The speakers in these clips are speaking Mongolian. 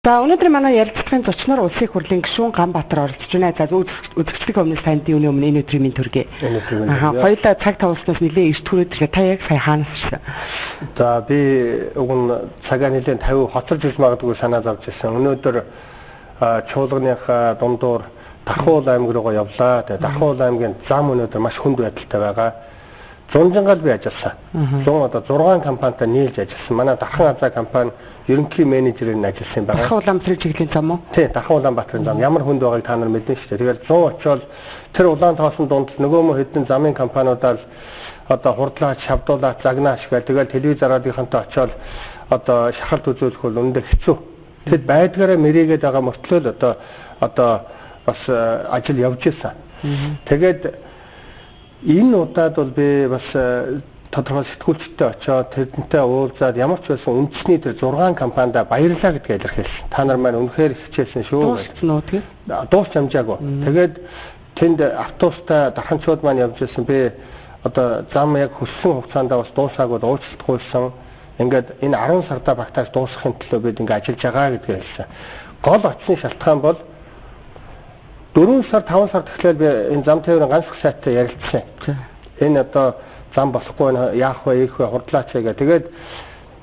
За өнөөдөр манай ярилцлагын зочноор Улсын их хурлын гишүүн Ганбаатар оролцож байна. За үзэгчдийн өмнө сайн дүүний өмнө энэ өдрийн мэнд хүргэе. Хоёулаа цаг тавуулснаас нэлээд эрт хүрээд ирэхэд та яг сая хаанаас ирсэн? За би уг нь цагаа нэлээд 50 хоцорж иж магадгүй санаа зовж ирсэн. Өнөөдөр чуулганыхаа дундуур Дахуул аймаг руугаа явлаа. Тэгээ Дахуул аймгийн зам өнөөдөр маш хүнд байдалтай байгаа. Зунжингал би ажилласан. 6 компанитай нийлж ажилласан. Манай Дархан Азаа компани ерөнхий менежерийн ажилласан байгаа. Дахуул Улаанбаатарын чиглэлийн зам уу? Тий, Дахуул Улаанбаатарын зам. Ямар хүнд байгааг та нар мэднэ шүү дээ. Тэгээд 100 очоод тэр улаан тоосон дунд нөгөө мөр хэдэн замын компаниудаар одоо хурдлаач, шавдуулаач, загнаач гэх тэгээд телевизоруудынхантай очоод одоо шахалт үзүүлэх бол үнэндээ хэцүү. Тэгэд байдгаараа мэрийгээд байгаа мөртлөө одоо бас ажил явж ирсэн. Тэгээд энэ удаад бол би бас тодорхой сэтгүүлчтэй очоод тэдэнтэй уулзаад ямар ч байсан үндэсний тэр 6 компанидаа баярлалаа гэдгээ илэрхийлсэн. Та нар маань үнэхээр хичээсэн шүү гэж. Дуусч амжаагүй. Тэгээд тэнд автобустай дарханчууд маань явж ирсэн. Би одоо зам яг хүссэн хугацаанд бас дуусаагүй уучлалт гуйсан. Ингээд энэ 10 сардаа багтааж дуусгахын төлөө бид ингээд ажиллаж байгаа гэдгээ хэлсэн. Гол очны шалтгаан бол 4 сар 5 сар тэгэхээр би энэ зам тээврийн ганц их сайттай ярилцсан. Энэ одоо зам болохгүй яах вэ, ийх вэ, хурдлаач гэх. Тэгээд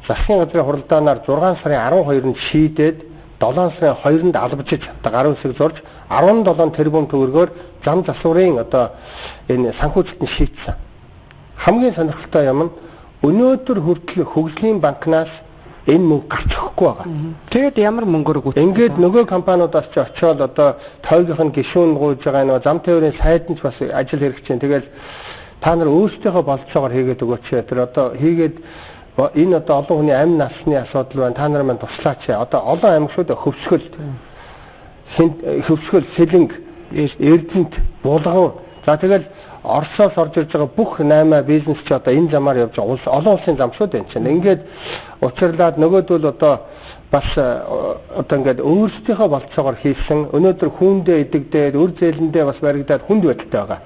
засгийн газрын хуралдаанаар 6 сарын 12-нд шийдээд 7 сарын 2-нд албажиж гарын үсэг зурж 17 тэрбум төгрөгөөр зам засварын одоо энэ санхүүжилтөнд шийдсэн. Хамгийн сонирхолтой юм нь өнөөдөр хүртэл хөгжлийн банкнаас энэ мөнгө гарч өгөхгүй байгаа. Тэгээд ямар мөнгөөр өгөх вэ? Ингээд нөгөө компаниудаас ч очиод одоо тойгийнх нь гишүүн гуйж байгаа нөгөө зам тээврийн сайд нь ч бас ажил хэрэгжиж. Тэгэл та нар өөрсдийнхөө болцоогоор хийгээд өгөөч. Тэр одоо хийгээд энэ одоо олон хүний амь насны асуудал байна. Та нар маань туслаач. Одоо олон аймагшууд хөвсгөл, Сэлэнг, Эрдэнэт, Булган. За тэгэл Оросоос орж ирж байгаа бүх 8 бизнес ч одоо энэ замаар явж байгаа олон улсын зам шүү дээ энэ чинь. Ингээд учирлаад нөгөөдөл одоо бас одоо ингээд өөрсдийнхөө болцоогоор хийсэн. Өнөөдөр хүндээ идэгдээд үр зээлэндээ бас баригдаад хүнд байдалтай байгаа.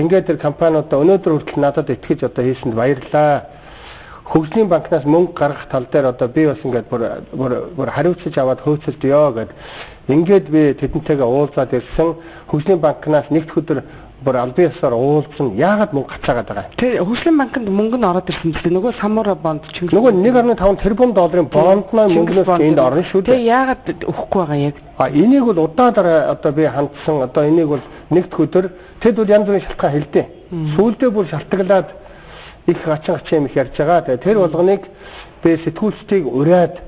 Ингээд тэр компаниудаа өнөөдөр хүртэл надад итгэж одоо хийсэнд баярлалаа. Хөгжлийн банкнаас мөнгө гаргах тал дээр одоо би бас ингээд бүр хариуцж аваад хөөцөлдөё гэд. Ингээд би тэдэнтэйгээ уулзаад ирсэн. Хөгжлийн банкнаас нэгд өдөр бүр албан ёсоор уулзсан. Яагаад мөнгө гацаагаад байгаа юм? Тэр хөгжлийн банкнд мөнгө нь ороод ирсэн чинь нөгөө Самура бонд чинь нөгөө 1.5 тэрбум долларын бонд маань мөнгнөөс энд орно шүү дээ. Тэгээ яагаад өгөхгүй байгаа яг? Энийг бол удаанаар одоо би хандсан. Одоо энийг бол нэгд өдөр тэд бол янз бүрийн шалтгаан хэлдэг. Сүүлдээ бүр шалтгаалаад их гачин их ярьж байгаа. Тэр болгоныг би сэтгүүлчдийг ураад